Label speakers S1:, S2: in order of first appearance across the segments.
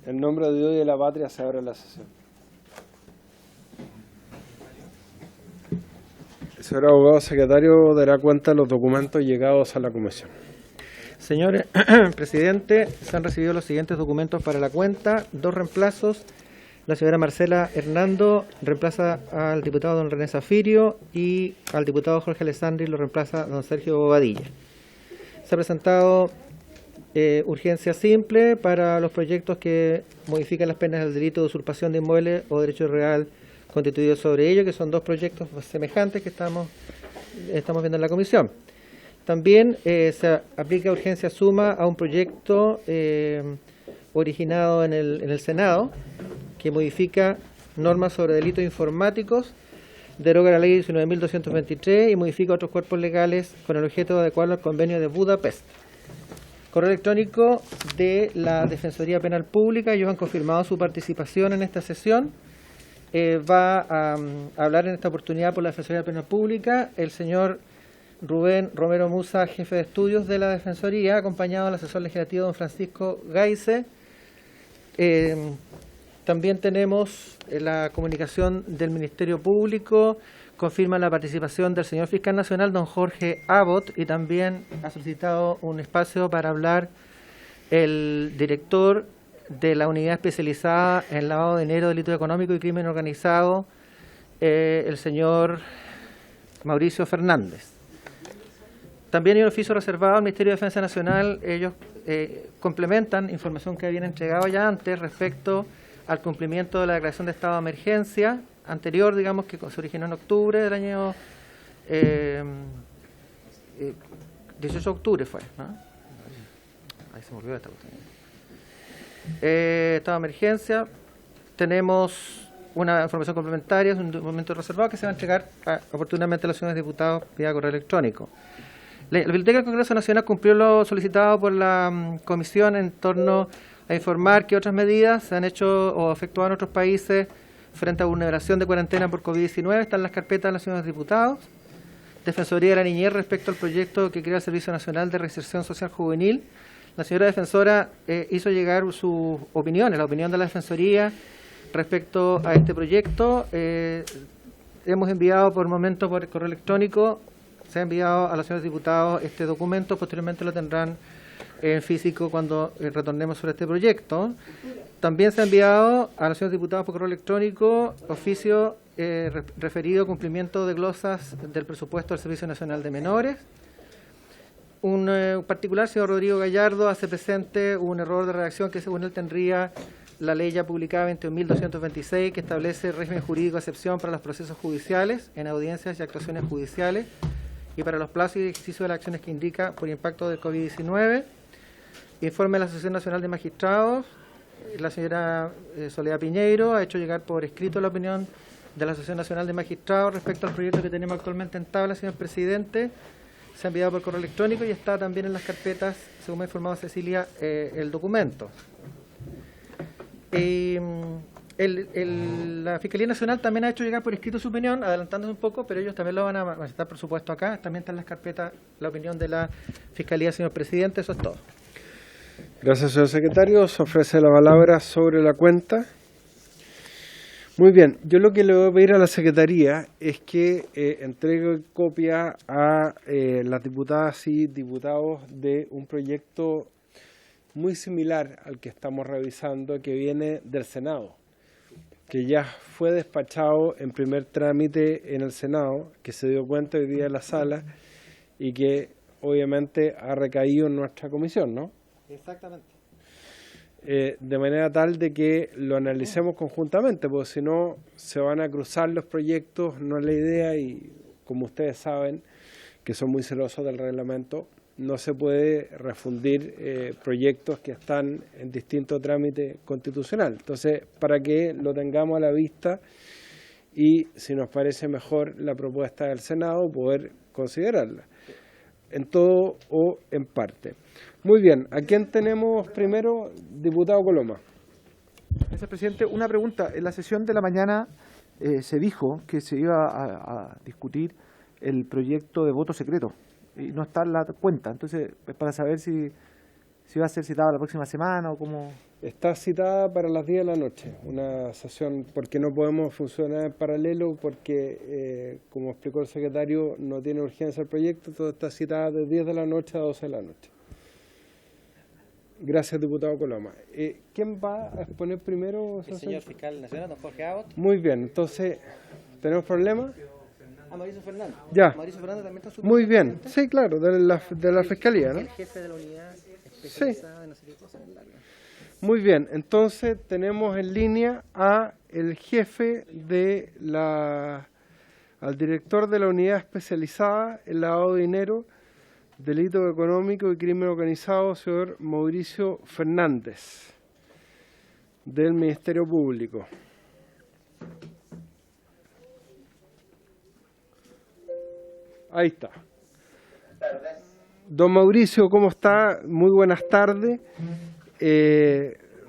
S1: En nombre de Dios y de la patria se abre la sesión. El señor abogado secretario dará cuenta de los documentos llegados a la comisión.
S2: Señor presidente, se han recibido los siguientes documentos para la cuenta. 2 reemplazos. La señora Marcela Hernando reemplaza al diputado don René Zafirio y al diputado Jorge Alessandri lo reemplaza don Sergio Bobadilla. Se ha presentado urgencia simple para los proyectos que modifican las penas del delito de usurpación de inmuebles o derecho real constituido sobre ello, que son 2 proyectos semejantes que estamos viendo en la comisión. También se aplica urgencia suma a un proyecto originado en el Senado, que modifica normas sobre delitos informáticos, deroga la ley 19.223 y modifica otros cuerpos legales con el objeto de adecuarlo al convenio de Budapest. Correo electrónico de la Defensoría Penal Pública, ellos han confirmado su participación en esta sesión. Va a hablar en esta oportunidad por la Defensoría Penal Pública el señor Rubén Romero Musa, jefe de estudios de la Defensoría, acompañado del asesor legislativo don Francisco Gaise. También tenemos la comunicación del Ministerio Público, confirma la participación del señor Fiscal Nacional, don Jorge Abbott, y también ha solicitado un espacio para hablar el director de la unidad especializada en lavado de dinero, delito económico y crimen organizado, el señor Mauricio Fernández. También hay un oficio reservado al Ministerio de Defensa Nacional. Ellos complementan información que habían entregado ya antes respecto al cumplimiento de la declaración de estado de emergencia anterior, digamos, que se originó en octubre del año 18 de octubre fue, ¿no? Ahí se me olvidó esta cuestión. Estado de emergencia. Tenemos una información complementaria, es un documento reservado que se va a entregar oportunamente a los señores diputados vía correo electrónico. La Biblioteca del Congreso Nacional cumplió lo solicitado por la Comisión en torno a informar que otras medidas se han hecho o efectuado en otros países frente a vulneración de cuarentena por COVID-19. Están las carpetas de los señores diputados. Defensoría de la Niñez respecto al proyecto que crea el Servicio Nacional de Reinserción Social Juvenil. La señora defensora hizo llegar sus opiniones, la opinión de la Defensoría respecto a este proyecto. Hemos enviado por momento por correo electrónico, se ha enviado a los señores diputados este documento, posteriormente lo tendrán en físico cuando retornemos sobre este proyecto. También se ha enviado a los señores diputados por correo electrónico oficio referido a cumplimiento de glosas del presupuesto del Servicio Nacional de Menores. Un particular, señor Rodrigo Gallardo, hace presente un error de redacción que según él tendría la ley ya publicada 21.226 que establece régimen jurídico de excepción para los procesos judiciales en audiencias y actuaciones judiciales y para los plazos y ejercicio de las acciones que indica por impacto del COVID-19. Informe de la Asociación Nacional de Magistrados. La señora Soledad Piñeiro ha hecho llegar por escrito la opinión de la Asociación Nacional de Magistrados respecto al proyecto que tenemos actualmente en tabla, señor presidente. Se ha enviado por correo electrónico y está también en las carpetas, según me ha informado Cecilia, el documento. La Fiscalía Nacional también ha hecho llegar por escrito su opinión, adelantándose un poco, pero ellos también lo van a manifestar, por supuesto, acá. También está en las carpetas la opinión de la Fiscalía, señor presidente. Eso es todo.
S1: Gracias, señor secretario. Se ofrece la palabra sobre la cuenta. Muy bien, yo lo que le voy a pedir a la Secretaría es que entregue copia a las diputadas y diputados de un proyecto muy similar al que estamos revisando, que viene del Senado, que ya fue despachado en primer trámite en el Senado, que se dio cuenta hoy día en la sala y que obviamente ha recaído en nuestra comisión, ¿no?
S2: Exactamente.
S1: De manera tal de que lo analicemos conjuntamente, porque si no se van a cruzar los proyectos, no es la idea, y como ustedes saben, que son muy celosos del reglamento, no se puede refundir proyectos que están en distinto trámite constitucional. Entonces, para que lo tengamos a la vista y si nos parece mejor la propuesta del Senado, poder considerarla, en todo o en parte. Muy bien, ¿a quién tenemos primero? Diputado Coloma.
S3: Gracias, presidente. Una pregunta. En la sesión de la mañana se dijo que se iba a discutir el proyecto de voto secreto y no está en la cuenta. Entonces, es para saber si va a ser citado la próxima semana o cómo
S1: Está citada para las 10 de la noche, una sesión, porque no podemos funcionar en paralelo, porque, como explicó el secretario, no tiene urgencia el proyecto, todo está citada de 10 de la noche a 12 de la noche. Gracias, diputado Coloma. ¿Quién va a exponer primero?
S2: El señor fiscal nacional, don Jorge Abbott.
S1: Muy bien, entonces, ¿tenemos problemas?
S2: Mauricio Fernández.
S1: Ya.
S2: Mauricio Fernández también está
S1: Muy bien, sí, claro, de la Fiscalía, ¿no?
S2: El jefe de la unidad especializada en no sé qué cosa.
S1: Muy bien, entonces tenemos en línea a el jefe de al director de la unidad especializada en lavado de dinero, delito económico y crimen organizado, señor Mauricio Fernández, del Ministerio Público. Ahí está.
S4: Buenas tardes.
S1: Don Mauricio, ¿cómo está? Muy buenas tardes.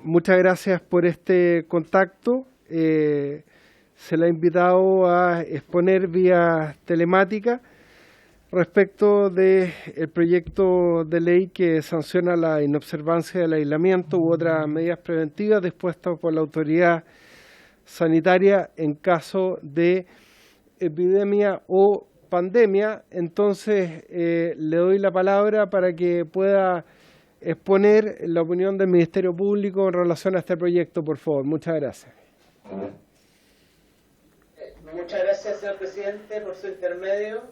S1: Muchas gracias por este contacto. Se le ha invitado a exponer vía telemática respecto del proyecto de ley que sanciona la inobservancia del aislamiento u otras medidas preventivas dispuestas por la autoridad sanitaria en caso de epidemia o pandemia. Entonces, le doy la palabra para que pueda exponer la opinión del Ministerio Público en relación a este proyecto, por favor. Muchas gracias.
S4: Muchas gracias, señor presidente, por su intermedio.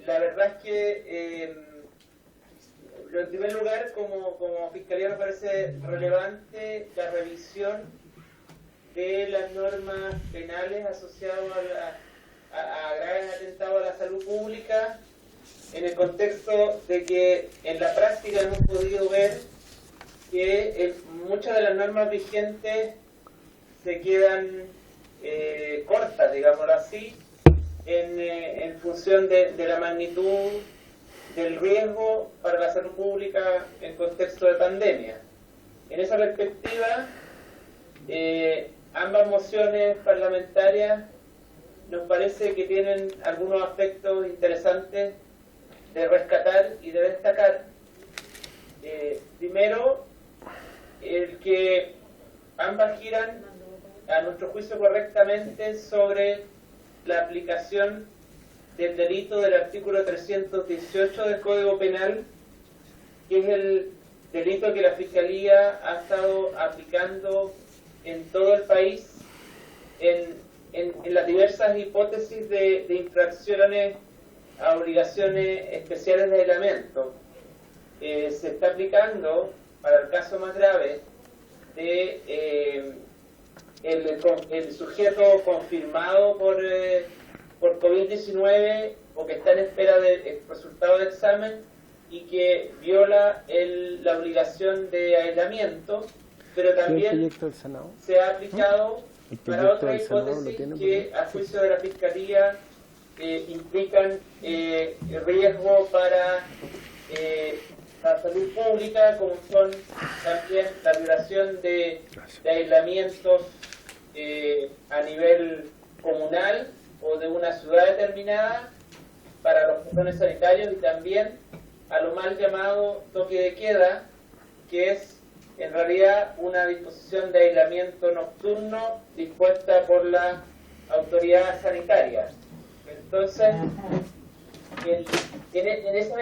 S4: La verdad es que, en primer lugar, como Fiscalía me parece relevante la revisión de las normas penales asociadas a graves atentados a la salud pública, en el contexto de que en la práctica hemos podido ver que muchas de las normas vigentes se quedan cortas, digámoslo así, en función de la magnitud del riesgo para la salud pública en contexto de pandemia. En esa perspectiva, ambas mociones parlamentarias nos parece que tienen algunos aspectos interesantes de rescatar y de destacar. Primero, el que ambas giran, a nuestro juicio, correctamente sobre la aplicación del delito del artículo 318 del Código Penal, que es el delito que la Fiscalía ha estado aplicando en todo el país en las diversas hipótesis de infracciones a obligaciones especiales de aislamiento. Se está aplicando para el caso más grave de el sujeto confirmado por COVID-19 o que está en espera del resultado de examen y que viola la obligación de aislamiento, pero también se ha aplicado para otras hipótesis que, a juicio de la Fiscalía, implican riesgo para la salud pública, como son también la violación de aislamientos a nivel comunal o de una ciudad determinada para los cordones sanitarios, y también a lo mal llamado toque de queda, que es en realidad una disposición de aislamiento nocturno dispuesta por la autoridad sanitaria. Entonces, en esa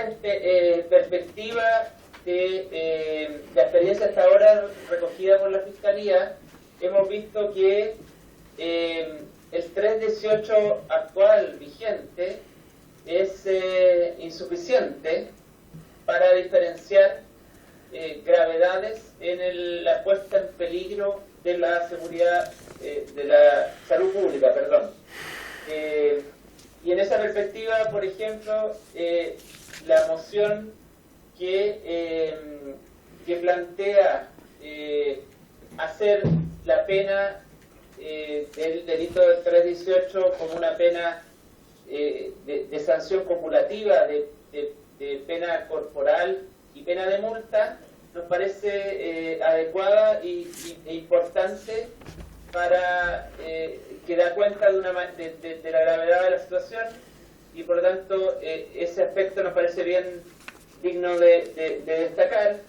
S4: perspectiva de la experiencia hasta ahora recogida por la Fiscalía, hemos visto que el 318 actual vigente es insuficiente para diferenciar gravedades en la puesta en peligro de la seguridad, de la salud pública, perdón. Y en esa perspectiva, por ejemplo, la moción que plantea hacer la pena del delito del 318 como una pena de sanción cumulativa, de pena corporal y pena de multa, nos parece adecuada e importante para que da cuenta de la gravedad de la situación, y por lo tanto ese aspecto nos parece bien digno de destacar.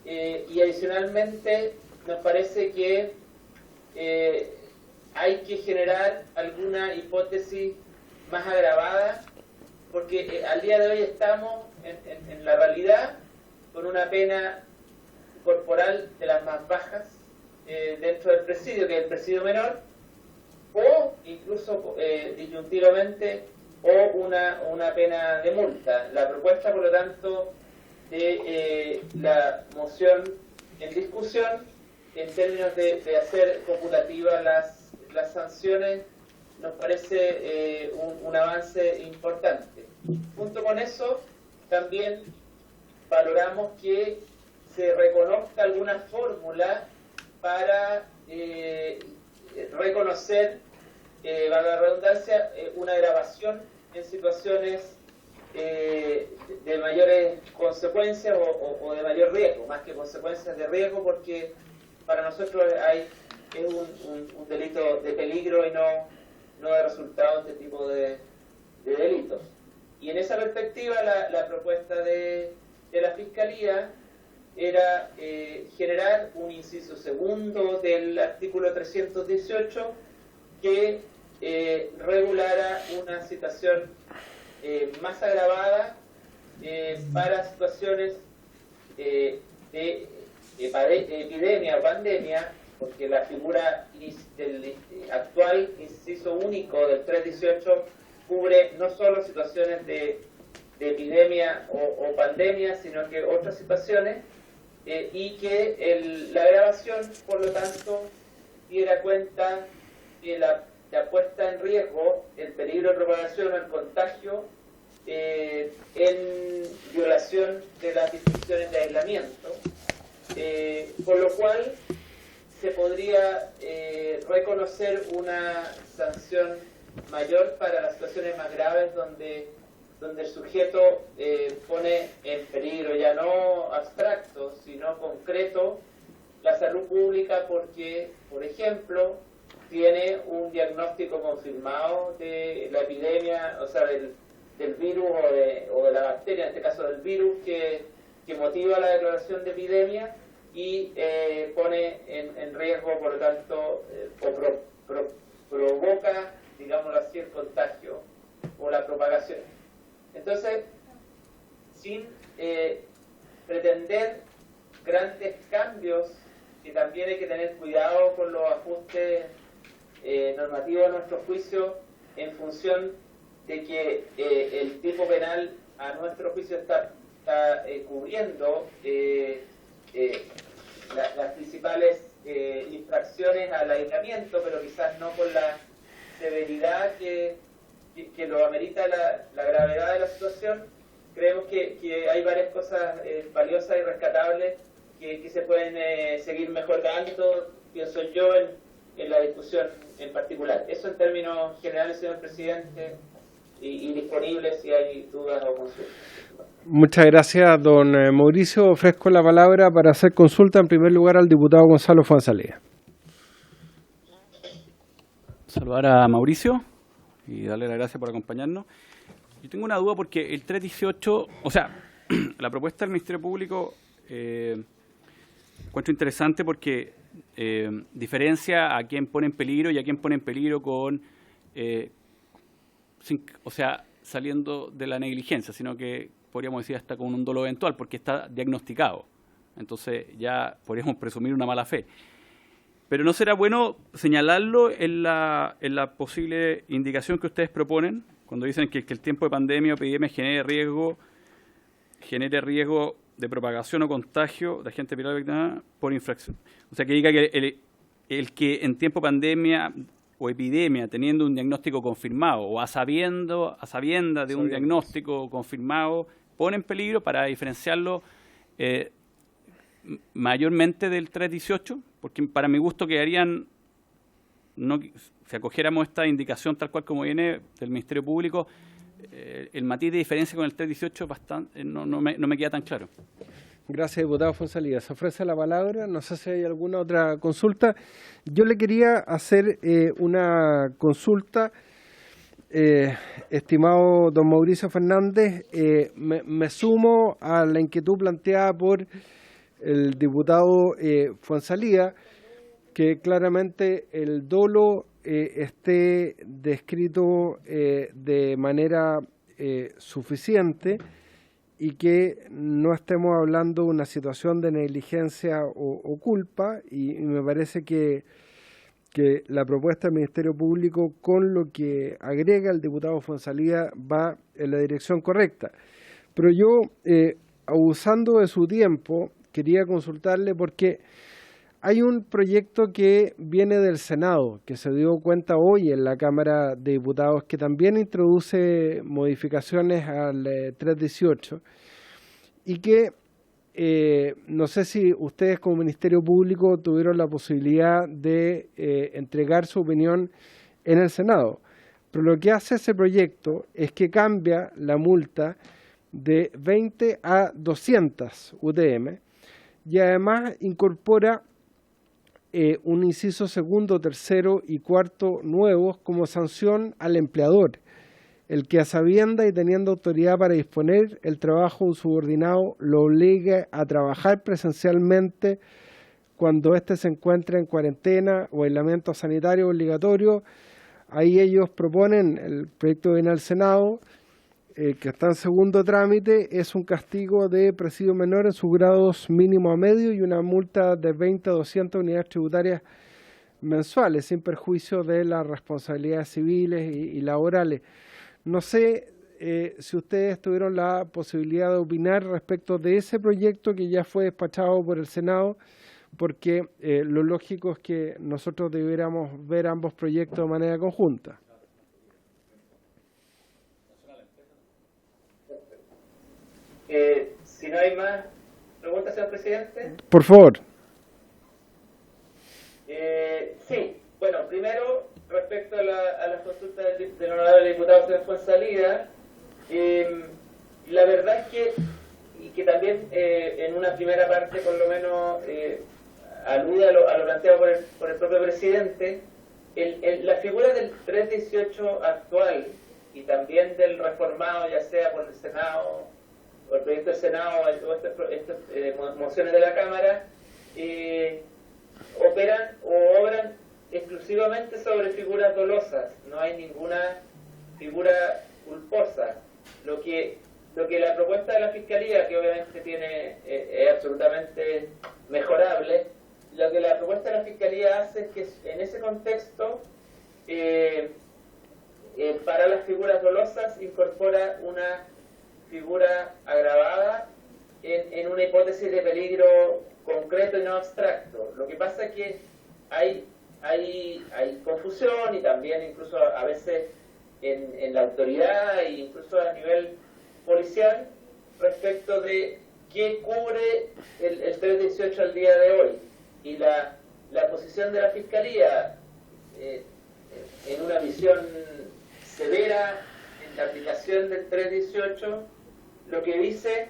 S4: y adicionalmente nos parece que hay que generar alguna hipótesis más agravada, porque al día de hoy estamos en la realidad con una pena corporal de las más bajas dentro del presidio, que es el presidio menor, o incluso disyuntivamente o una pena de multa. La propuesta, por lo tanto, de la moción en discusión, en términos de hacer copulativas las sanciones, nos parece un avance importante. Junto con eso, también valoramos que se reconozca alguna fórmula para reconocer, valga la redundancia, una agravación en situaciones de mayores consecuencias o de mayor riesgo, más que consecuencias de riesgo, porque para nosotros es un delito de peligro y no de resultado de este tipo de delitos. Y en esa perspectiva la propuesta de la Fiscalía era generar un inciso segundo del artículo 318 que regulara una situación más agravada para situaciones de epidemia o pandemia, porque la figura del actual inciso único del 318 cubre no solo situaciones de epidemia o pandemia, sino que otras situaciones, y que la agravación, por lo tanto, diera cuenta de la puesta en riesgo, el peligro de propagación o el contagio en violación de las disposiciones de aislamiento, por lo cual se podría reconocer una sanción mayor para las situaciones más graves donde el sujeto pone en peligro, ya no abstracto, sino concreto, la salud pública porque, por ejemplo, tiene un diagnóstico confirmado de la epidemia, o sea, del virus o de la bacteria, en este caso del virus, que motiva la declaración de epidemia y pone en riesgo, por lo tanto, provoca, digámoslo así, el contagio o la propagación. Entonces, sin pretender grandes cambios, que también hay que tener cuidado con los ajustes normativos a nuestro juicio, en función de que el tipo penal a nuestro juicio está cubriendo las principales infracciones al aislamiento, pero quizás no con la severidad que lo amerita la gravedad de la situación. Creemos que hay varias cosas valiosas y rescatables que se pueden seguir mejorando, pienso yo, en la discusión en particular. Eso en términos generales, señor presidente, y disponible si hay dudas o consultas.
S1: Muchas gracias, don Mauricio. Ofrezco la palabra para hacer consulta en primer lugar al diputado Gonzalo Fuenzalía.
S5: Saludar a Mauricio y darle las gracias por acompañarnos. Yo tengo una duda porque el 318, o sea, la propuesta del Ministerio Público encuentro interesante porque diferencia a quién pone en peligro y a quién pone en peligro con, saliendo de la negligencia, sino que podríamos decir hasta con un dolo eventual porque está diagnosticado. Entonces ya podríamos presumir una mala fe. Pero ¿no será bueno señalarlo en la posible indicación que ustedes proponen, cuando dicen que el tiempo de pandemia o epidemia genere riesgo de propagación o contagio de agente viral por infracción? O sea, que diga que el que en tiempo de pandemia o epidemia, teniendo un diagnóstico confirmado o a sabienda de un diagnóstico confirmado, pone en peligro, para diferenciarlo mayormente del 318, porque para mi gusto quedarían, si acogiéramos esta indicación tal cual como viene del Ministerio Público, el matiz de diferencia con el 318 bastante, no me queda tan claro.
S1: Gracias, diputado Fuenzalía. Se ofrece la palabra. No sé si hay alguna otra consulta. Yo le quería hacer una consulta, estimado don Mauricio Fernández. Me sumo a la inquietud planteada por el diputado Fuenzalía, que claramente el dolo esté descrito de manera suficiente y que no estemos hablando de una situación de negligencia o culpa, y me parece que la propuesta del Ministerio Público, con lo que agrega el diputado Fuenzalía, va en la dirección correcta. Pero yo, abusando de su tiempo, quería consultarle porque hay un proyecto que viene del Senado, que se dio cuenta hoy en la Cámara de Diputados, que también introduce modificaciones al 318 y que no sé si ustedes como Ministerio Público tuvieron la posibilidad de entregar su opinión en el Senado. Pero lo que hace ese proyecto es que cambia la multa de 20 a 200 UTM y además incorpora un inciso segundo, tercero y cuarto nuevos como sanción al empleador, el que a sabienda y teniendo autoridad para disponer el trabajo de un subordinado lo obligue a trabajar presencialmente cuando éste se encuentre en cuarentena o aislamiento sanitario obligatorio. Ahí ellos proponen, el proyecto viene al Senado, que está en segundo trámite, es un castigo de presidio menor en sus grados mínimo a medio y una multa de 20 a 200 unidades tributarias mensuales, sin perjuicio de las responsabilidades civiles y laborales. No sé si ustedes tuvieron la posibilidad de opinar respecto de ese proyecto que ya fue despachado por el Senado, porque lo lógico es que nosotros debiéramos ver ambos proyectos de manera conjunta.
S4: Si no hay más preguntas, señor presidente.
S1: Por favor.
S4: Sí, bueno, primero, respecto a las consultas del honorable diputado señor Fuenzalía, la verdad es que también en una primera parte, por lo menos, alude a lo planteado por el propio presidente, la figura del 318 actual y también del reformado, ya sea por el Senado, o el proyecto del Senado, o estas mociones de la Cámara, operan o obran exclusivamente sobre figuras dolosas. No hay ninguna figura culposa. Lo que la propuesta de la Fiscalía, que obviamente es absolutamente mejorable, lo que la propuesta de la Fiscalía hace es que en ese contexto, para las figuras dolosas, incorpora una figura agravada en una hipótesis de peligro concreto y no abstracto. Lo que pasa es que hay confusión, y también incluso a veces en la autoridad e incluso a nivel policial, respecto de qué cubre el 318 al día de hoy. Y la posición de la Fiscalía, en una visión severa en la aplicación del 318, lo que dice,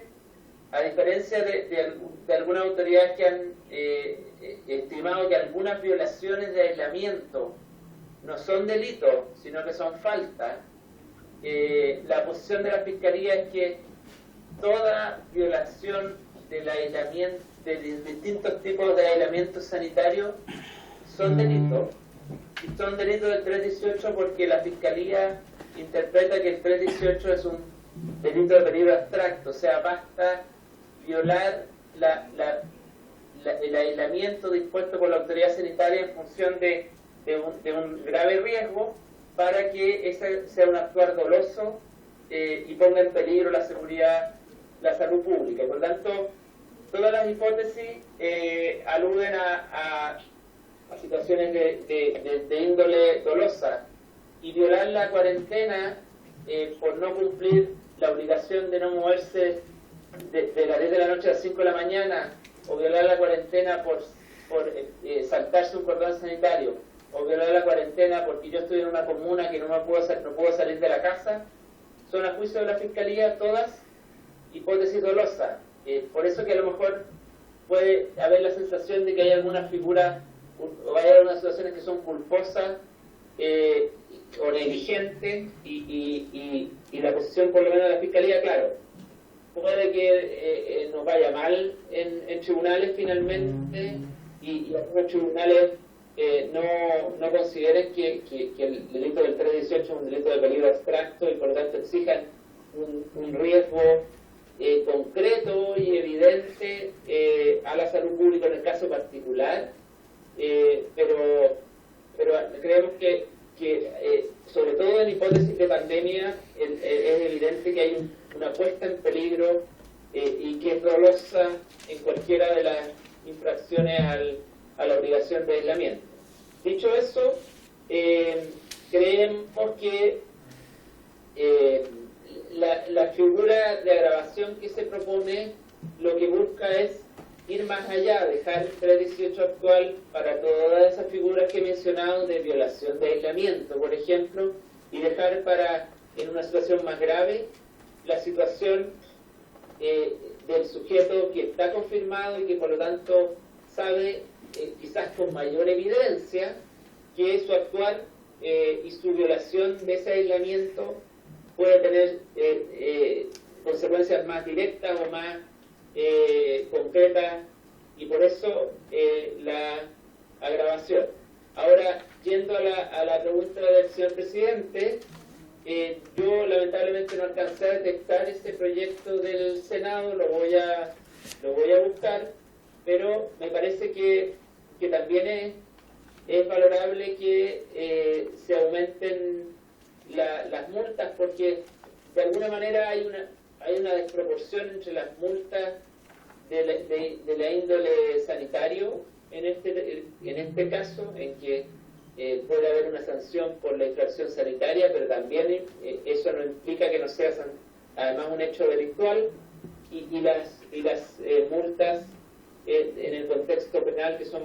S4: a diferencia de algunas autoridades que han estimado que algunas violaciones de aislamiento no son delitos, sino que son faltas, la posición de la Fiscalía es que toda violación del aislamiento, de distintos tipos de aislamiento sanitario, son delitos. Y son delitos del 318 porque la Fiscalía interpreta que el 318 es un delito de peligro abstracto, o sea, basta violar el aislamiento dispuesto por la autoridad sanitaria en función de un grave riesgo para que ese sea un actuar doloso y ponga en peligro la seguridad, la salud pública. Por lo tanto, todas las hipótesis aluden a situaciones de índole dolosa, y violar la cuarentena por no cumplir la obligación de no moverse de las 10 de la noche a las 5 de la mañana, o violar la cuarentena por saltarse un cordón sanitario, o violar la cuarentena porque yo estoy en una comuna que no puedo salir de la casa, son a juicio de la Fiscalía todas hipótesis dolosas. Por eso que a lo mejor puede haber la sensación de que hay algunas figuras o hay algunas situaciones que son culposas o negligentes, y la posición por lo menos de la Fiscalía, claro, puede que nos vaya mal en tribunales finalmente y algunos tribunales no consideren que el delito del 318 es un delito de peligro abstracto y por lo tanto exijan un riesgo concreto y evidente a la salud pública en el caso particular, pero creemos que sobre todo en hipótesis de pandemia es evidente que hay una puesta en peligro y que es dolosa en cualquiera de las infracciones a la obligación de aislamiento. Dicho eso, creemos que la figura de agravación que se propone lo que busca es ir más allá, dejar el 318 actual para todas esas figuras que he mencionado de violación de aislamiento, por ejemplo, y dejar en una situación más grave, la situación del sujeto que está confirmado y que por lo tanto sabe, quizás con mayor evidencia, que su actuar y su violación de ese aislamiento puede tener consecuencias más directas o más concretas, y por eso la agravación. Ahora, yendo a la pregunta del señor presidente, yo lamentablemente no alcancé a detectar ese proyecto del Senado, lo voy a buscar, pero me parece que también es valorable que se aumenten las multas, porque de alguna manera hay una desproporción entre las multas de la índole sanitario en este caso, en que puede haber una sanción por la infracción sanitaria, pero también eso no implica que no sea además un hecho delictual, y las multas en el contexto penal que son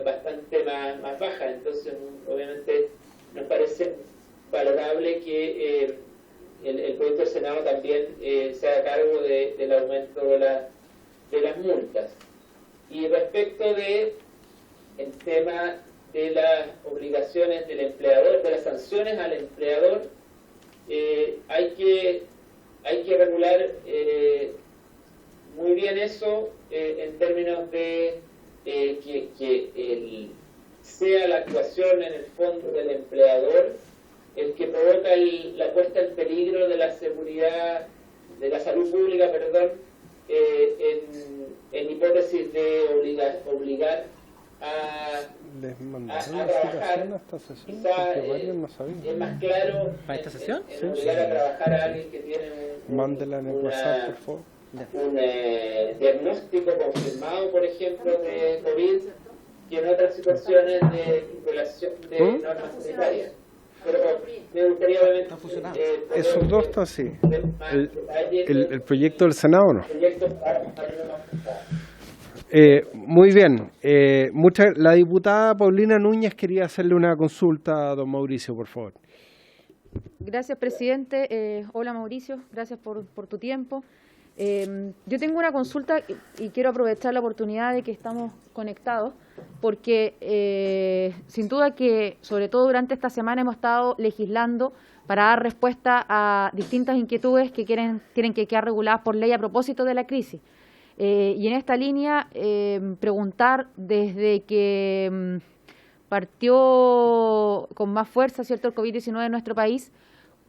S4: bastante más bajas. Entonces obviamente nos parece valorable que el proyecto del Senado también se haga cargo del aumento de las multas. Y respecto del tema de las obligaciones del empleador, de las sanciones al empleador, hay que regular muy bien eso en términos de que sea la actuación en el fondo del empleador el que provoca la puesta en peligro de la seguridad, de la salud pública, en hipótesis de obligar a trabajar. Quizá es más claro
S2: ¿Para esta sesión?
S4: en obligar a trabajar a alguien que tiene
S1: Mándela en el WhatsApp, por favor.
S4: un diagnóstico confirmado, por ejemplo, de COVID, y en otras situaciones de violación de normas sanitarias. Pero me gustaría ver
S1: esos dos están así. El proyecto del Senado no. Muy bien. La diputada Paulina Núñez quería hacerle una consulta a don Mauricio, por favor.
S6: Gracias, presidente. Hola, Mauricio. Gracias por tu tiempo. Yo tengo una consulta y quiero aprovechar la oportunidad de que estamos conectados, porque sin duda que, sobre todo durante esta semana, hemos estado legislando para dar respuesta a distintas inquietudes que tienen que quedar reguladas por ley a propósito de la crisis. Y en esta línea, preguntar desde que partió con más fuerza, ¿cierto?, el COVID-19 en nuestro país,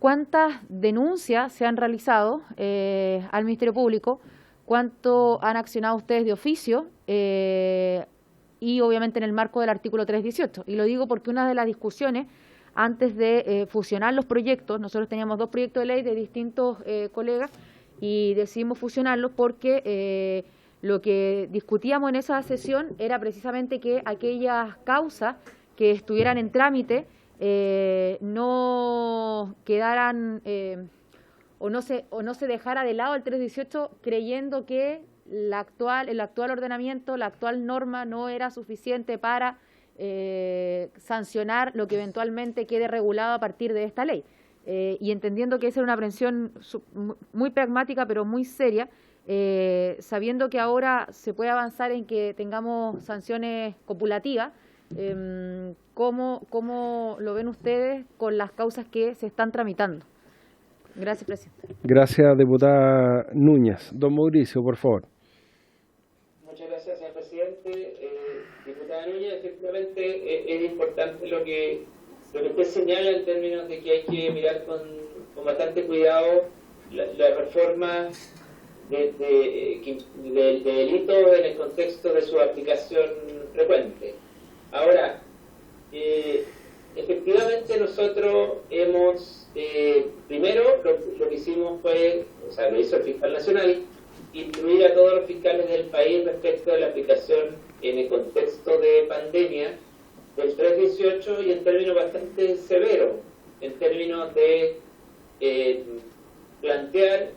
S6: ¿cuántas denuncias se han realizado al Ministerio Público? ¿Cuánto han accionado ustedes de oficio? Y obviamente en el marco del artículo 318. Y lo digo porque una de las discusiones antes de fusionar los proyectos, nosotros teníamos dos proyectos de ley de distintos colegas y decidimos fusionarlos porque lo que discutíamos en esa sesión era precisamente que aquellas causas que estuvieran en trámite no quedaran o no se dejara de lado el 318 creyendo que el actual ordenamiento, la actual norma no era suficiente para sancionar lo que eventualmente quede regulado a partir de esta ley. Y entendiendo que esa era una aprehensión muy pragmática pero muy seria, sabiendo que ahora se puede avanzar en que tengamos sanciones copulativas, ¿cómo lo ven ustedes con las causas que se están tramitando? Gracias, presidente.
S1: Gracias, diputada Núñez. Don Mauricio, por favor.
S4: Muchas gracias, señor presidente. Diputada Núñez, efectivamente es importante lo que usted señala en términos de que hay que mirar con bastante cuidado la reforma de delitos en el contexto de su aplicación frecuente. Ahora, efectivamente nosotros hemos, primero lo que hicimos fue, o sea, lo hizo el fiscal nacional, incluir a todos los fiscales del país respecto de la aplicación en el contexto de pandemia del 318 y en términos bastante severos, en términos de plantear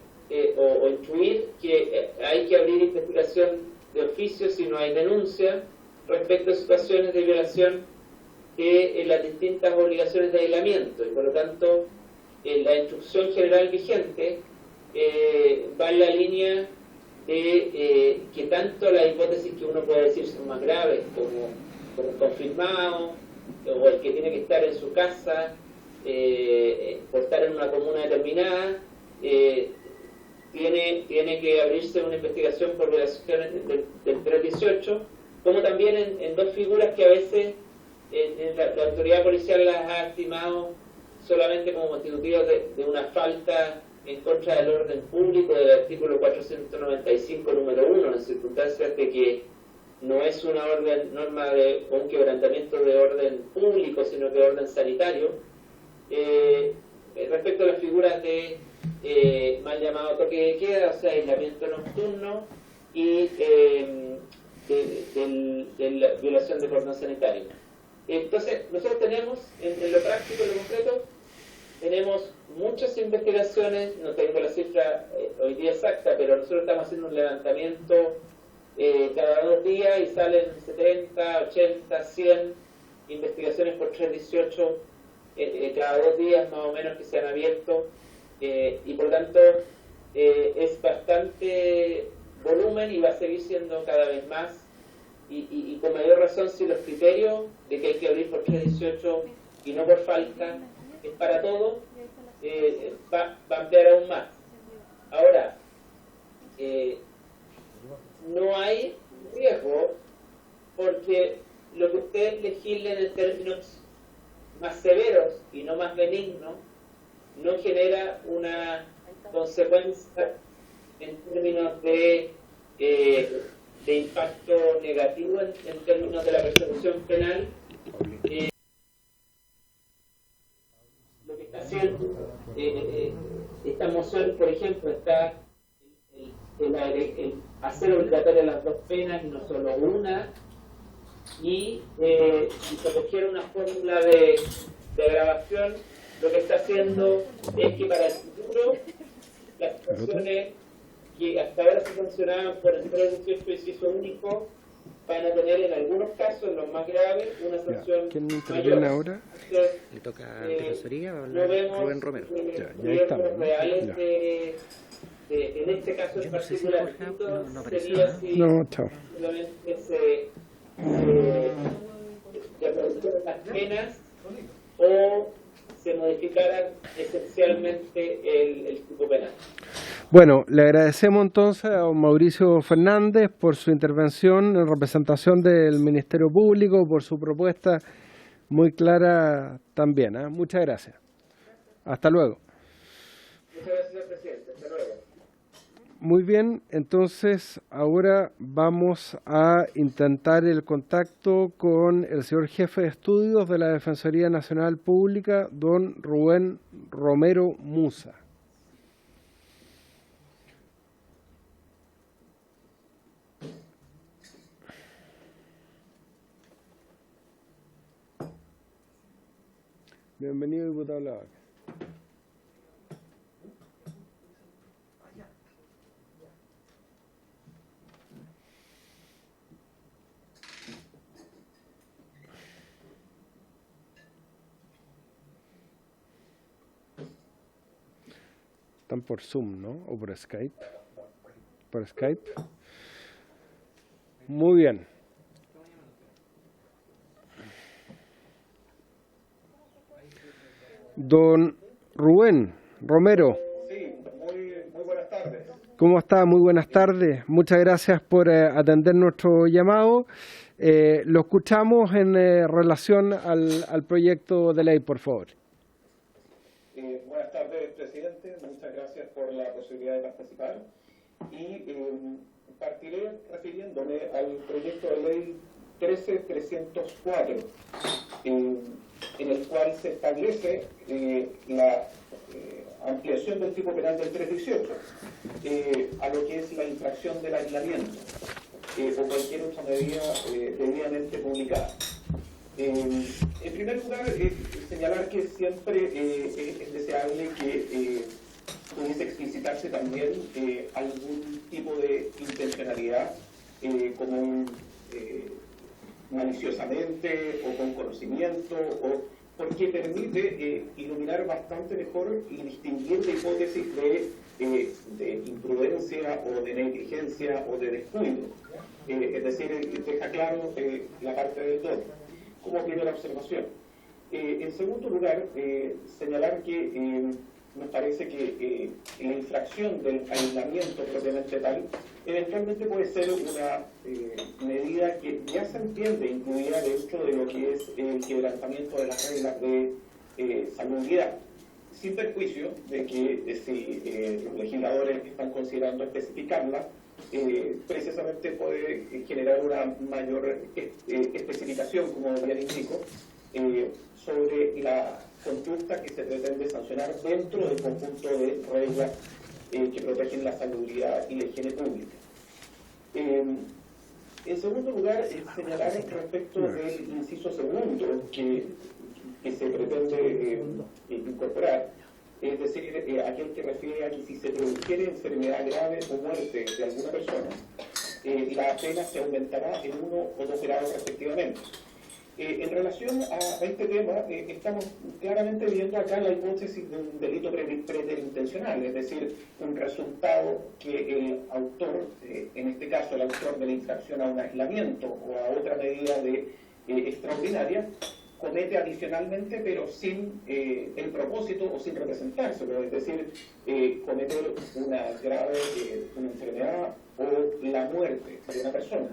S4: o intuir que hay que abrir investigación de oficio si no hay denuncia respecto a situaciones de violación de las distintas obligaciones de aislamiento, y por lo tanto la instrucción general vigente va en la línea de que tanto las hipótesis que uno puede decir son más graves como el confirmado o el que tiene que estar en su casa por estar en una comuna determinada, tiene que abrirse una investigación por violaciones del 318, como también en dos figuras que a veces la autoridad policial las ha estimado solamente como constitutivas de una falta en contra del orden público del artículo 495 número 1, en circunstancias de que no es una norma de un quebrantamiento de orden público, sino de orden sanitario. Respecto a las figuras de mal llamado toque de queda, o sea, aislamiento nocturno y de la violación de cordón sanitario. Entonces, nosotros tenemos, en lo práctico, en lo concreto, tenemos muchas investigaciones, no tengo la cifra hoy día exacta, pero nosotros estamos haciendo un levantamiento cada 2 días y salen 70, 80, 100 investigaciones por 318 cada 2 días más o menos que se han abierto, y por tanto es bastante volumen y va a seguir siendo cada vez más, y con mayor razón si los criterios de que hay que abrir por 318 y no por falta es para todo, va a ampliar aún más. Ahora, no hay riesgo porque lo que ustedes legislen en términos más severos y no más benignos no genera una consecuencia en términos de impacto negativo en términos de la persecución penal. Lo que está haciendo esta moción, por ejemplo, está el hacer obligatoria las 2 penas y no solo una, y proteger una fórmula de agravación. Lo que está haciendo es que para el futuro las situaciones que hasta ahora se sancionaban por el 318 inciso único van a tener en algunos casos, en los más graves, una sanción
S1: ¿Quién interviene
S4: mayor.
S1: ahora?
S4: Entonces,
S2: Le toca a Defensoría, va a
S4: no
S2: hablar
S4: vemos
S2: Rubén Romero.
S1: Ya estamos, ¿no?
S4: reales
S1: Ya.
S4: en este caso en
S2: Yo no sé si
S4: particular.
S2: Jorge
S4: Esto
S2: no apareció,
S4: sería
S2: ¿no?
S4: si
S1: No, chao.
S4: solamente se redujeran las penas o se modificara esencialmente el tipo penal.
S1: Bueno, le agradecemos entonces a don Mauricio Fernández por su intervención en representación del Ministerio Público, por su propuesta muy clara también. Muchas gracias. Hasta luego.
S4: Muchas gracias, señor presidente. Hasta luego.
S1: Muy bien, entonces ahora vamos a intentar el contacto con el señor jefe de estudios de la Defensoría Nacional Pública, don Rubén Romero Musa. Bienvenido, diputado Lavaca. Están por Zoom, ¿no? O por Skype. Por Skype. Muy bien. Don Rubén Romero.
S7: Sí, muy buenas tardes.
S1: ¿Cómo está? Muy buenas tardes. Muchas gracias por atender nuestro llamado. Lo escuchamos en relación al proyecto de ley, por favor.
S7: Buenas tardes, presidente. Muchas gracias por la posibilidad de participar. Y partiré refiriéndome al proyecto de ley 13304, en el cual se establece la ampliación del tipo penal del 318 a lo que es la infracción del aislamiento o cualquier otra medida debidamente publicada. En primer lugar, señalar que siempre es deseable que pudiese explicitarse también algún tipo de intencionalidad, como maliciosamente o con conocimiento, porque permite iluminar bastante mejor y distinguir la hipótesis de imprudencia o de negligencia o de descuido. Es decir, deja claro la parte del todo, como primera observación. En segundo lugar, señalar que nos parece que la infracción del aislamiento propiamente tal eventualmente puede ser una medida que ya se entiende incluida dentro de lo que es el quebrantamiento de las reglas de salubridad, sin perjuicio de que si los legisladores están considerando especificarla, precisamente puede generar una mayor especificación, como bien indico, sobre la conducta que se pretende sancionar dentro del conjunto de reglas que protegen la salubridad y la higiene pública. En segundo lugar, señalar respecto del inciso segundo que se pretende incorporar, es decir, aquel que refiere a que si se produjera enfermedad grave o muerte de alguna persona, la pena se aumentará en 1 o 2 grados respectivamente. En relación a este tema, estamos claramente viendo acá la hipótesis de un delito preterintencional, es decir, un resultado que el autor, en este caso el autor de la infracción a un aislamiento o a otra medida extraordinaria, comete adicionalmente, pero sin el propósito o sin representárselo, es decir, comete una grave una enfermedad o la muerte de una persona.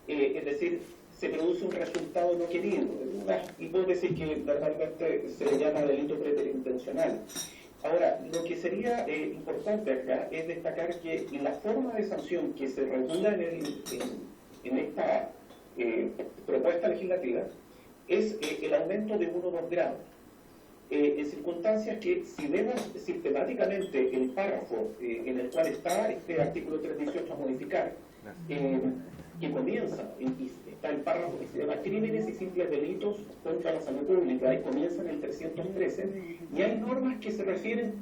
S7: Es decir, se produce un resultado no querido, una hipótesis que normalmente se le llama delito preterintencional. Ahora, lo que sería importante acá es destacar que la forma de sanción que se regula en esta propuesta legislativa es el aumento de 1 o 2 grados. En circunstancias que si vemos sistemáticamente el párrafo en el cual está este artículo 318 a modificar, que comienza, está el párrafo que se llama Crímenes y simples delitos contra la salud pública, y comienza en el 313, y hay normas que se refieren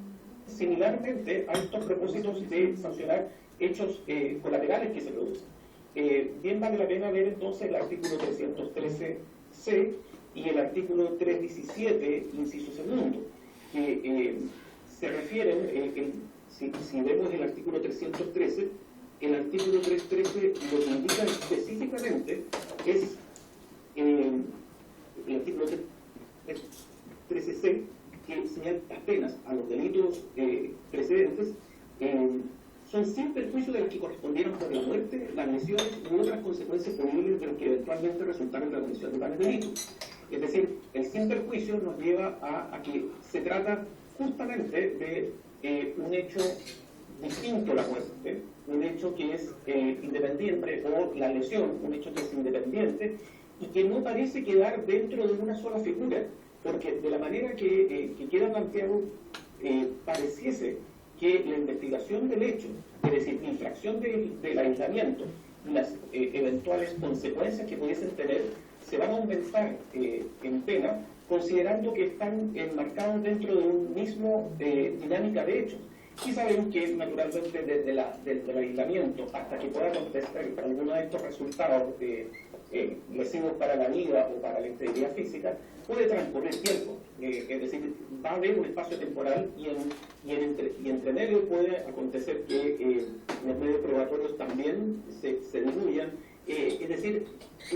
S7: similarmente a estos propósitos de sancionar hechos colaterales que se producen. Bien vale la pena ver entonces el artículo 313C y el artículo 317, inciso segundo, que se refieren, si vemos el artículo 313, el artículo 313 lo que indica específicamente es el artículo 13C, que señala las penas a los delitos precedentes son sin perjuicio de las que correspondieron por la muerte, las lesiones u otras consecuencias punibles de los que eventualmente resultaron en la comisión de tales delitos. Es decir, el sin perjuicio nos lleva a que se trata justamente de un hecho distinto a la muerte, un hecho que es independiente, o la lesión, un hecho que es independiente y que no parece quedar dentro de una sola figura, porque de la manera que queda planteado pareciese que la investigación del hecho, es decir, infracción del aislamiento y las eventuales consecuencias que pudiesen tener, se van a aumentar en pena, considerando que están enmarcados dentro de un mismo dinámica de hechos. Y sabemos que naturalmente desde el aislamiento hasta que pueda acontecer alguno de estos resultados lesivos para la vida o para la integridad física, puede transcurrir tiempo. Es decir, va a haber un espacio temporal y entre medio puede acontecer que los medios probatorios también se diluyan. Es decir,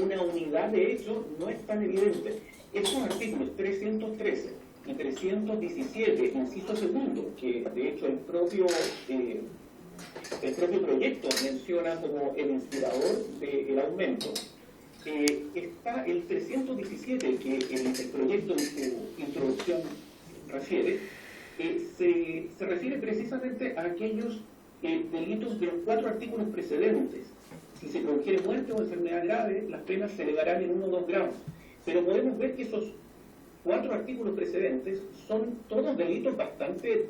S7: una unidad de hecho no es tan evidente. Estos artículos 313 y 317, inciso segundo, que de hecho el propio proyecto menciona como el inspirador del aumento, está el 317, que el proyecto en su introducción refiere, se refiere precisamente a aquellos delitos de los 4 artículos precedentes. Si se produjere muerte o enfermedad grave, las penas se elevarán en 1 o 2 gramos. Pero podemos ver que esos 4 artículos precedentes son todos delitos bastante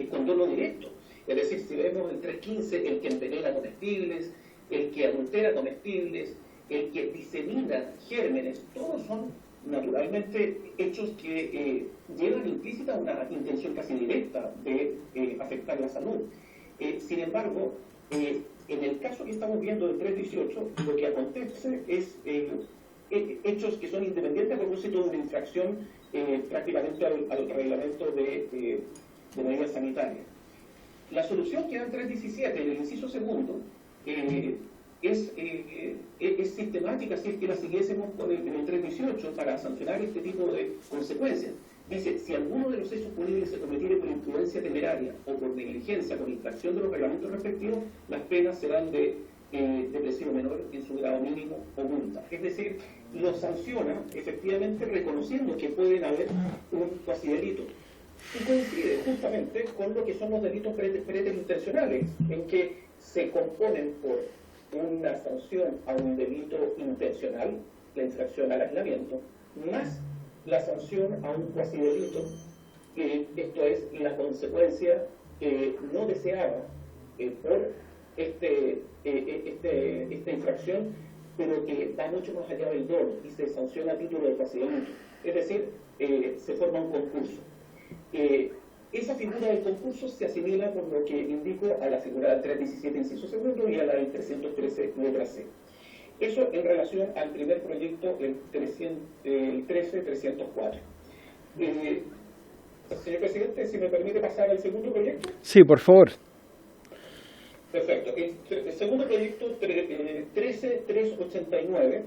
S7: con dolo directo. Es decir, si vemos el 315, el que envenena comestibles, el que adultera comestibles, el que disemina gérmenes, todos son naturalmente hechos que llevan implícita una intención casi directa de afectar la salud. Sin embargo, en el caso que estamos viendo del 318, lo que acontece es hechos que son independientes a propósito de una infracción prácticamente al reglamento de medidas sanitarias. La solución que da el 317, en el inciso segundo, es sistemática si es que la siguiésemos en el 318 para sancionar este tipo de consecuencias. Dice, si alguno de los hechos punibles se cometiere por imprudencia temeraria o por negligencia, por infracción de los reglamentos respectivos, las penas serán de presidio menor en su grado mínimo o multa. Es decir, lo sanciona efectivamente reconociendo que pueden haber un cuasidelito. Y coincide justamente con lo que son los delitos preterintencionales, en que se componen por una sanción a un delito intencional, la infracción al aislamiento, más la sanción a un cuasidelito, esto es la consecuencia no deseada por esta infracción, pero que va mucho más allá del dolo y se sanciona a título de cuasidelito. Es decir, se forma un concurso. Esa figura del concurso se asimila, por lo que indico, a la figura del 317, inciso segundo, y a la del 313, letra C. Eso en relación al primer proyecto, el 13.304. Señor presidente, si me permite pasar al segundo proyecto.
S1: Sí, por favor.
S7: Perfecto. El segundo proyecto, 13.389.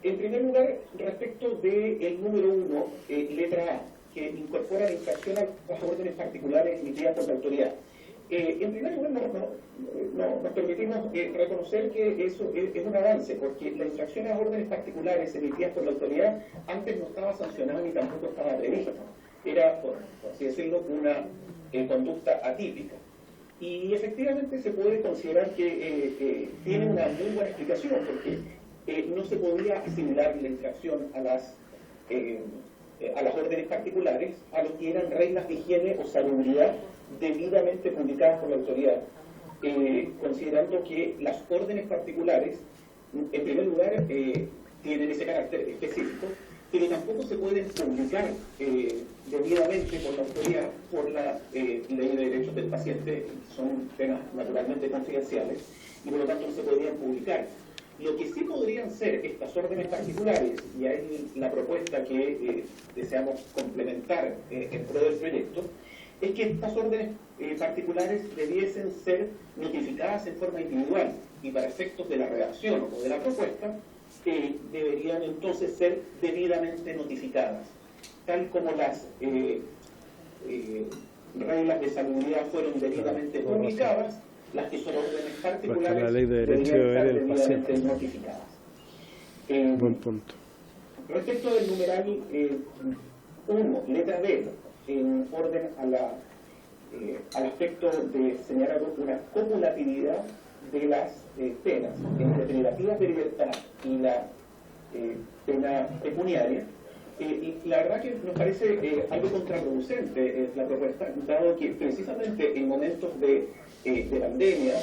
S7: En primer lugar, respecto del número 1, letra A, que incorpora la infracción a las órdenes particulares emitidas por la autoridad. En primer lugar, nos permitimos reconocer que eso es un avance, porque la infracción a las órdenes particulares emitidas por la autoridad antes no estaba sancionada ni tampoco estaba prevista. Era, por así decirlo, una conducta atípica. Y efectivamente se puede considerar que tiene una muy buena explicación, porque no se podía asimilar la infracción a las órdenes particulares a lo que eran reglas de higiene o salubridad debidamente publicadas por la autoridad, considerando que las órdenes particulares, en primer lugar, tienen ese carácter específico, pero tampoco se pueden publicar debidamente por la autoridad, por la ley de derechos del paciente, son temas naturalmente confidenciales, y por lo tanto no se podrían publicar. Lo que sí podrían ser estas órdenes particulares, y ahí la propuesta que deseamos complementar en pro del proyecto, es que estas órdenes particulares debiesen ser notificadas en forma individual, y para efectos de la redacción o de la propuesta, deberían entonces ser debidamente notificadas, tal como las reglas de salubridad fueron debidamente publicadas. Las que son órdenes particulares
S1: la ley de derecho
S7: deberían
S1: del
S7: estar
S1: paciente.
S7: debidamente notificadas.
S1: Buen punto.
S7: Respecto del numeral 1, letra B, en orden al aspecto de señalar una cumulatividad de las penas entre privativas de libertad y la pena pecuniaria, y la verdad que nos parece algo contraproducente la propuesta, dado que precisamente en momentos de pandemia,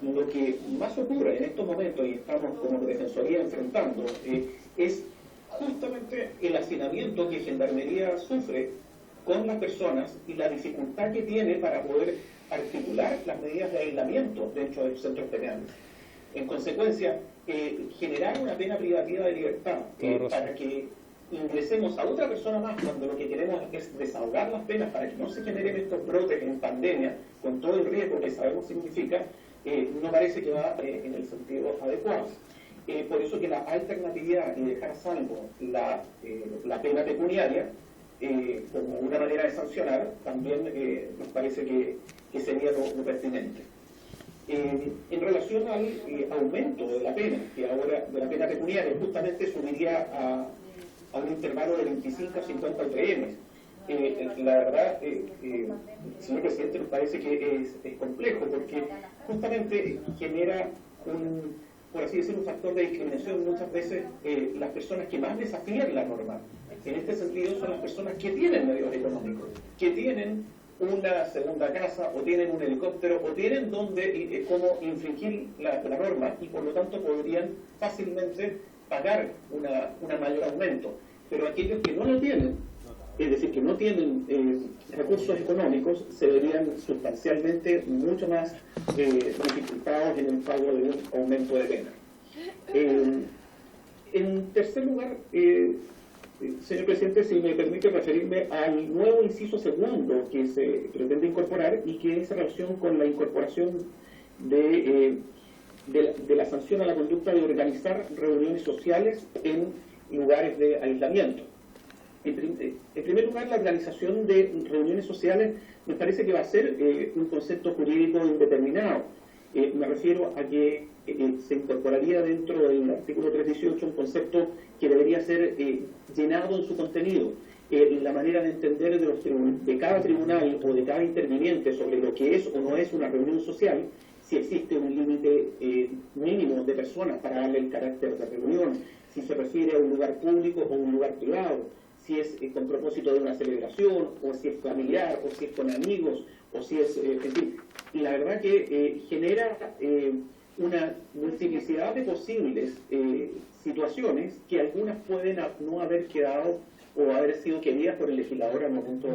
S7: lo que más ocurre en estos momentos, y estamos como Defensoría enfrentando, es justamente el hacinamiento que Gendarmería sufre con las personas y la dificultad que tiene para poder articular las medidas de aislamiento dentro de los centros penales. En consecuencia, generar una pena privativa de libertad para que ingresemos a otra persona más cuando lo que queremos es desahogar las penas para que no se generen estos brotes en pandemia con todo el riesgo que sabemos significa, no parece que va en el sentido adecuado. Por eso que la alternatividad y dejar a salvo la pena pecuniaria como una manera de sancionar también nos parece que sería lo pertinente. En relación al aumento de la pena, que ahora de la pena pecuniaria justamente subiría a un intervalo de 25 a 50 UTM. La verdad, señor presidente, nos parece que es complejo porque justamente genera por así decirlo, un factor de discriminación muchas veces las personas que más desafían la norma. En este sentido son las personas que tienen medios económicos, que tienen una segunda casa o tienen un helicóptero o tienen cómo infringir la norma y por lo tanto podrían fácilmente pagar un mayor aumento. Pero aquellos que no lo tienen, es decir, que no tienen recursos económicos, se verían sustancialmente mucho más dificultados en el pago de un aumento de pena. En tercer lugar, señor presidente, si me permite referirme al nuevo inciso segundo que se pretende incorporar y que es en relación con la incorporación de la sanción a la conducta de organizar reuniones sociales en lugares de aislamiento. En primer lugar, la organización de reuniones sociales me parece que va a ser un concepto jurídico indeterminado. Me refiero a que se incorporaría dentro del artículo 318 un concepto que debería ser llenado en su contenido. La manera de entender de cada tribunal o de cada interviniente sobre lo que es o no es una reunión social, si existe un límite mínimo de personas para darle el carácter de reunión, si se refiere a un lugar público o un lugar privado, si es con propósito de una celebración, o si es familiar, o si es con amigos, o si es, en fin. Y la verdad que genera una multiplicidad de posibles situaciones que algunas pueden no haber quedado o haber sido queridas por el legislador al momento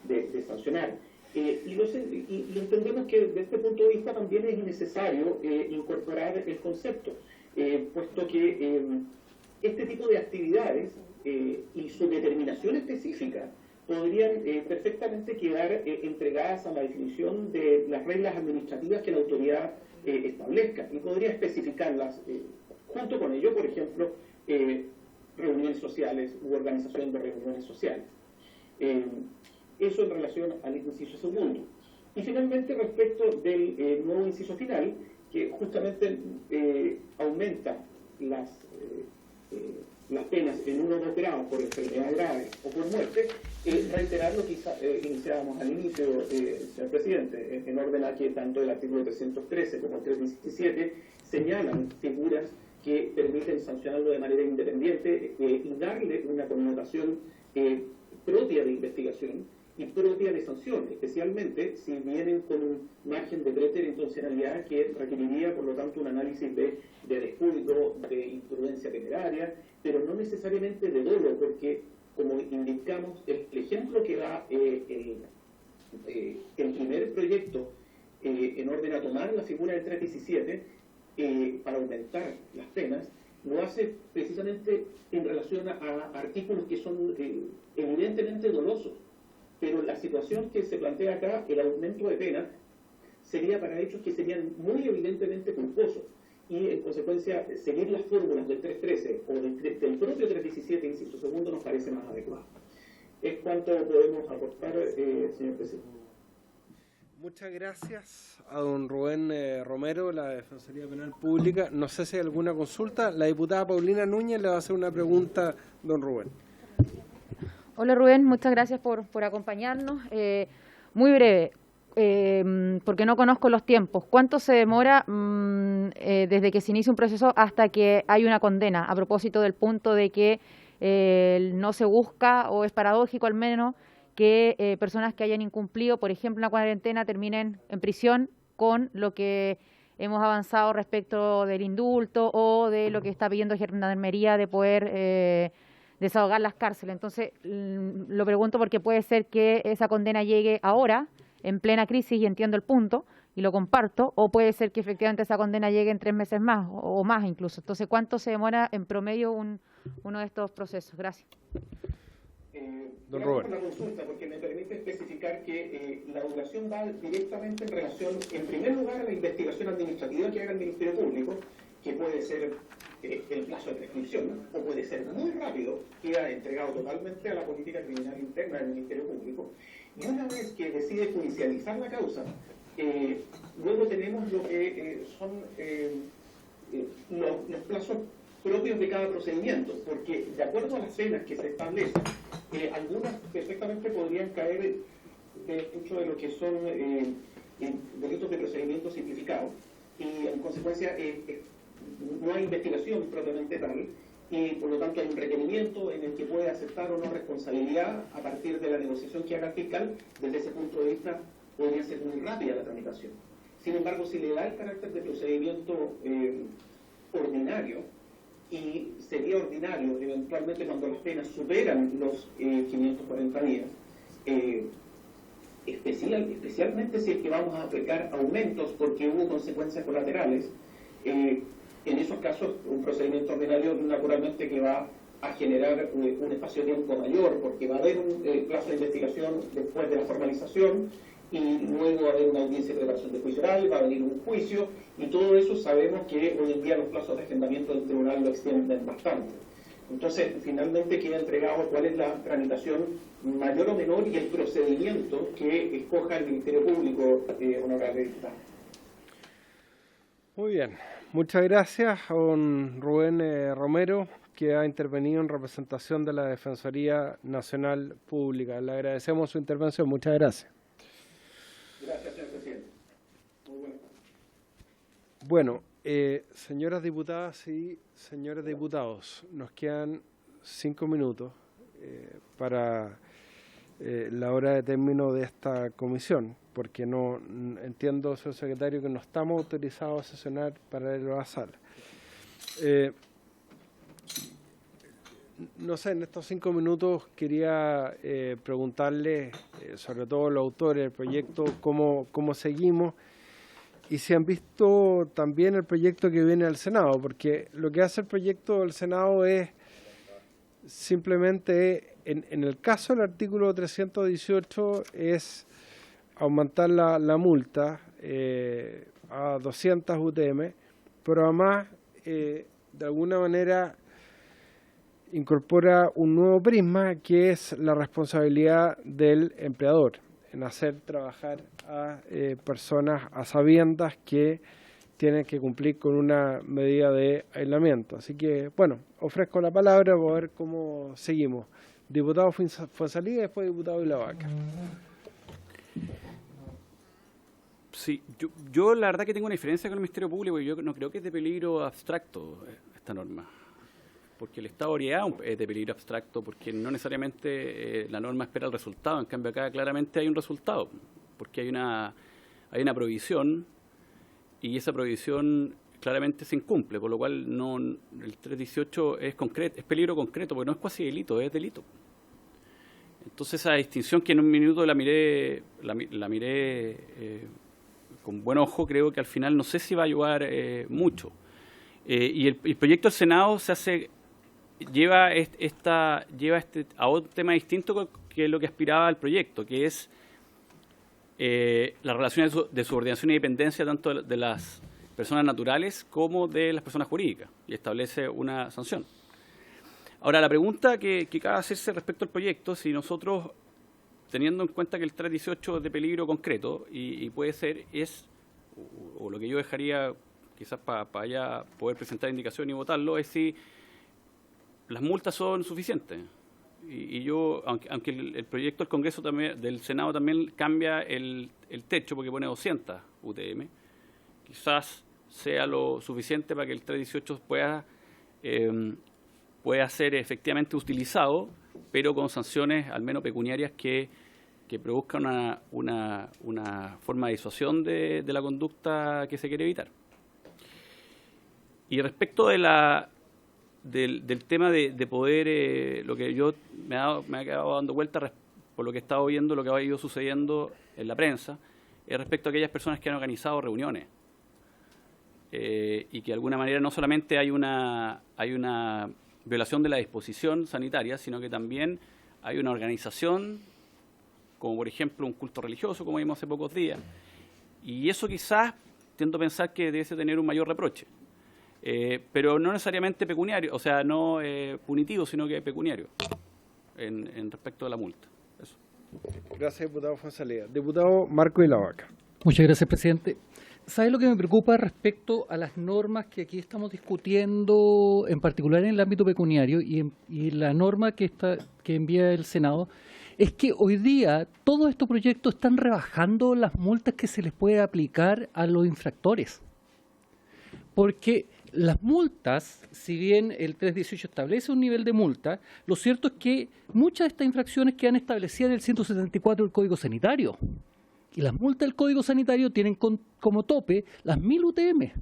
S7: de sancionar. Y entendemos que desde este punto de vista también es necesario incorporar el concepto, puesto que este tipo de actividades y su determinación específica podrían perfectamente quedar entregadas a la definición de las reglas administrativas que la autoridad establezca y podría especificarlas junto con ello, por ejemplo, reuniones sociales u organización de reuniones sociales. Eso en relación al inciso segundo. Y finalmente, respecto del nuevo inciso final, que justamente aumenta las penas en 1 o 2 grados por enfermedad grave o por muerte, reiterar lo que iniciábamos al inicio, señor presidente, en orden a que tanto el artículo 313 como el 317 señalan figuras que permiten sancionarlo de manera independiente y darle una connotación propia de investigación y propia de sanción, especialmente si vienen con un margen de preterintencionalidad que requeriría, por lo tanto, un análisis de descuido, de imprudencia temeraria, pero no necesariamente de dolo, porque, como indicamos, el ejemplo que da el primer proyecto en orden a tomar la figura del 317 para aumentar las penas, lo hace precisamente en relación a artículos que son evidentemente dolosos. Pero la situación que se plantea acá, el aumento de pena, sería para hechos que serían muy evidentemente culposos. Y, en consecuencia, seguir las fórmulas del 313 o del propio 317, inciso segundo, nos parece más adecuado. Es cuanto podemos aportar, señor presidente.
S1: Muchas gracias a don Rubén Romero, la Defensoría Penal Pública. No sé si hay alguna consulta. La diputada Paulina Núñez le va a hacer una pregunta a don Rubén.
S6: Hola Rubén, muchas gracias por acompañarnos. Muy breve, porque no conozco los tiempos. ¿Cuánto se demora desde que se inicia un proceso hasta que hay una condena? A propósito del punto de que no se busca, o es paradójico al menos, que personas que hayan incumplido, por ejemplo, una cuarentena, terminen en prisión con lo que hemos avanzado respecto del indulto o de lo que está pidiendo Gendarmería de poder desahogar las cárceles. Entonces, lo pregunto porque puede ser que esa condena llegue ahora, en plena crisis, y entiendo el punto, y lo comparto, o puede ser que efectivamente esa condena llegue en 3 meses más, o más incluso. Entonces, ¿cuánto se demora en promedio uno de estos procesos? Gracias.
S1: Don Robert.
S7: Una consulta, porque me permite especificar que la duración va directamente en relación, en primer lugar, a la investigación administrativa que haga el Ministerio Público, que puede ser el plazo de prescripción, o puede ser muy rápido, queda entregado totalmente a la política criminal interna del Ministerio Público, y una vez que decide judicializar la causa, luego tenemos lo que son los plazos propios de cada procedimiento, porque de acuerdo a las penas que se establecen, algunas perfectamente podrían caer dentro de lo que son delitos de procedimiento simplificado, y en consecuencia no hay investigación propiamente tal, y por lo tanto hay un requerimiento en el que puede aceptar o no responsabilidad a partir de la negociación que haga el fiscal. Desde ese punto de vista podría ser muy rápida la tramitación. Sin embargo, si le da el carácter de procedimiento ordinario, y sería ordinario eventualmente cuando las penas superan los 540 días, especialmente si es que vamos a aplicar aumentos porque hubo consecuencias colaterales, en esos casos un procedimiento ordinario naturalmente que va a generar un espacio de tiempo mayor, porque va a haber un plazo de investigación después de la formalización, y luego va a haber una audiencia de preparación de juicio oral, va a venir un juicio, y todo eso sabemos que hoy en día los plazos de agendamiento del tribunal lo extienden bastante. Entonces, finalmente queda entregado cuál es la tramitación mayor o menor y el procedimiento que escoja el Ministerio Público, honorable diputado.
S1: Muy bien. Muchas gracias a don Rubén Romero, que ha intervenido en representación de la Defensoría Nacional Pública. Le agradecemos su intervención. Muchas gracias.
S7: Gracias, señor presidente. Muy buenas tardes.
S1: Bueno, señoras diputadas y señores diputados, nos quedan 5 minutos para la hora de término de esta comisión, porque no entiendo, señor secretario, que no estamos autorizados a sesionar paralelo a la sala. No sé, en estos 5 minutos quería preguntarle, sobre todo a los autores del proyecto, cómo seguimos y si han visto también el proyecto que viene al Senado, porque lo que hace el proyecto del Senado es simplemente, en el caso del artículo 318, es aumentar la multa a 200 UTM, pero además, de alguna manera, incorpora un nuevo prisma que es la responsabilidad del empleador en hacer trabajar a personas a sabiendas que tienen que cumplir con una medida de aislamiento. Así que, bueno, ofrezco la palabra para ver cómo seguimos. Diputado Fuenzalía y después diputado Ilavaca.
S5: Sí, yo la verdad que tengo una diferencia con el Ministerio Público, y yo no creo que es de peligro abstracto esta norma. Porque el estado de ebriedad es de peligro abstracto, porque no necesariamente la norma espera el resultado. En cambio, acá claramente hay un resultado, porque hay una prohibición, y esa prohibición claramente se incumple, por lo cual el 318 es peligro concreto, porque no es cuasi delito, es delito. Entonces, esa distinción que en un minuto la miré con buen ojo, creo que al final no sé si va a ayudar mucho. Y el proyecto del Senado lleva a otro tema distinto que es lo que aspiraba al proyecto, que es la relación de subordinación y dependencia tanto de las personas naturales como de las personas jurídicas, y establece una sanción. Ahora, la pregunta que cabe hacerse respecto al proyecto, si nosotros, teniendo en cuenta que el 318 es de peligro concreto, y puede ser, o lo que yo dejaría quizás para ya poder presentar indicación y votarlo, es si las multas son suficientes. Y yo, aunque el proyecto del Congreso también, del Senado también cambia el techo, porque pone 200 UTM, quizás sea lo suficiente para que el 318 pueda ser efectivamente utilizado, pero con sanciones al menos pecuniarias que produzcan una forma de disuasión de la conducta que se quiere evitar. Y respecto del tema de poder, lo que yo me ha quedado dando vuelta por lo que he estado viendo, lo que ha ido sucediendo en la prensa, es respecto a aquellas personas que han organizado reuniones, y que de alguna manera no solamente hay una violación de la disposición sanitaria, sino que también hay una organización, como por ejemplo un culto religioso, como vimos hace pocos días, y eso quizás tiendo a pensar que debe tener un mayor reproche. pero no necesariamente pecuniario, o sea, no punitivo, sino que pecuniario en respecto a la multa. Eso.
S1: Gracias, diputado Fonsalía. Diputado Marco de la Vaca.
S8: Muchas gracias, presidente. ¿Sabe lo que me preocupa respecto a las normas que aquí estamos discutiendo, en particular en el ámbito pecuniario y la norma que envía el Senado? Es que hoy día todos estos proyectos están rebajando las multas que se les puede aplicar a los infractores. Porque las multas, si bien el 318 establece un nivel de multa, lo cierto es que muchas de estas infracciones quedan establecidas en el 174 del Código Sanitario. Y las multas del Código Sanitario tienen como tope las 1000 UTM,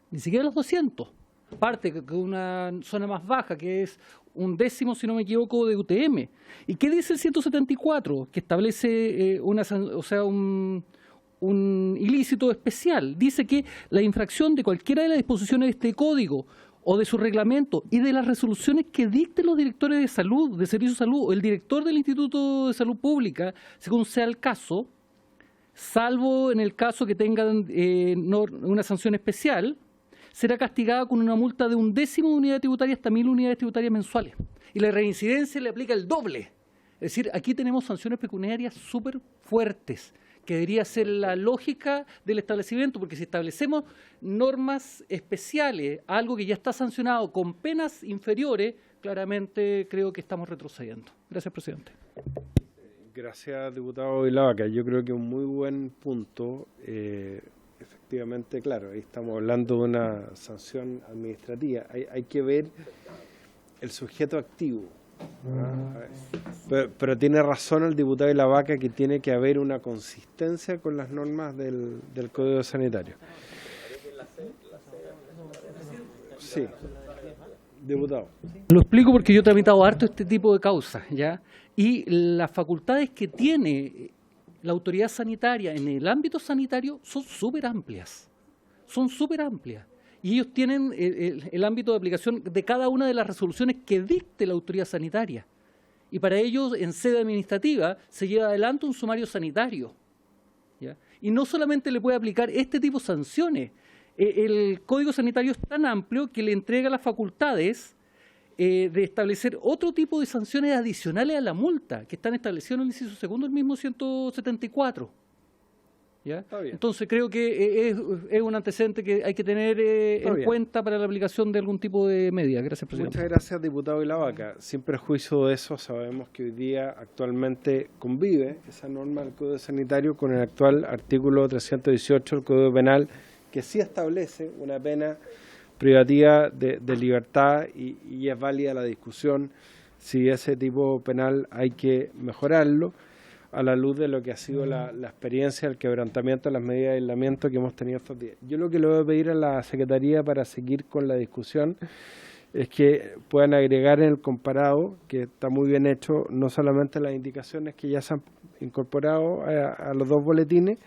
S8: ni siquiera los 200. Parte de una zona más baja, que es 1/10, si no me equivoco, de UTM. ¿Y qué dice el 174? Que establece un ilícito especial. Dice que la infracción de cualquiera de las disposiciones de este código o de su reglamento y de las resoluciones que dicten los directores de salud, de servicio de salud, o el director del Instituto de Salud Pública, según sea el caso, salvo en el caso que tengan una sanción especial, será castigada con una multa de 1/10 de unidad tributaria hasta 1000 unidades tributarias mensuales. Y la reincidencia le aplica el doble. Es decir, aquí tenemos sanciones pecuniarias súper fuertes, que debería ser la lógica del establecimiento, porque si establecemos normas especiales, algo que ya está sancionado con penas inferiores, claramente creo que estamos retrocediendo. Gracias, presidente.
S1: Gracias, diputado de la Vaca. Yo creo que un muy buen punto. Efectivamente, claro, ahí estamos hablando de una sanción administrativa. Hay que ver el sujeto activo. Pero tiene razón el diputado de la Vaca que tiene que haber una consistencia con las normas del Código Sanitario. Sí, diputado.
S8: Lo explico porque yo he tramitado harto este tipo de causas, ¿ya? Y las facultades que tiene la autoridad sanitaria en el ámbito sanitario son súper amplias. Y ellos tienen el ámbito de aplicación de cada una de las resoluciones que dicte la autoridad sanitaria. Y para ellos, en sede administrativa, se lleva adelante un sumario sanitario, ¿ya? Y no solamente le puede aplicar este tipo de sanciones. El Código Sanitario es tan amplio que le entrega las facultades de establecer otro tipo de sanciones adicionales a la multa, que están establecidas en el inciso segundo del mismo 174. ¿Ya? Entonces creo que es un antecedente que hay que tener en cuenta para la aplicación de algún tipo de medida. Gracias, presidente.
S1: Muchas gracias, diputado de la Vaca. Sin perjuicio de eso, sabemos que hoy día actualmente convive esa norma del Código Sanitario con el actual artículo 318 del Código Penal, que sí establece una pena privativa de libertad y es válida la discusión si ese tipo penal hay que mejorarlo a la luz de lo que ha sido la experiencia, el quebrantamiento de las medidas de aislamiento que hemos tenido estos días. Yo lo que le voy a pedir a la Secretaría para seguir con la discusión es que puedan agregar en el comparado, que está muy bien hecho, no solamente las indicaciones que ya se han incorporado a los dos boletines,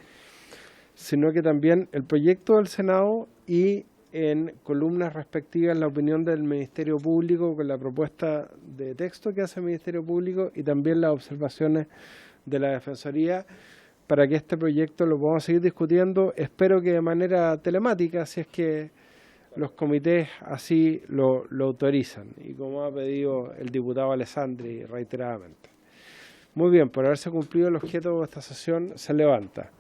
S1: sino que también el proyecto del Senado y en columnas respectivas la opinión del Ministerio Público con la propuesta de texto que hace el Ministerio Público y también las observaciones de la Defensoría para que este proyecto lo podamos seguir discutiendo. Espero que de manera telemática, si es que los comités así lo autorizan y como ha pedido el diputado Alessandri reiteradamente. Muy bien, por haberse cumplido el objeto de esta sesión, se levanta.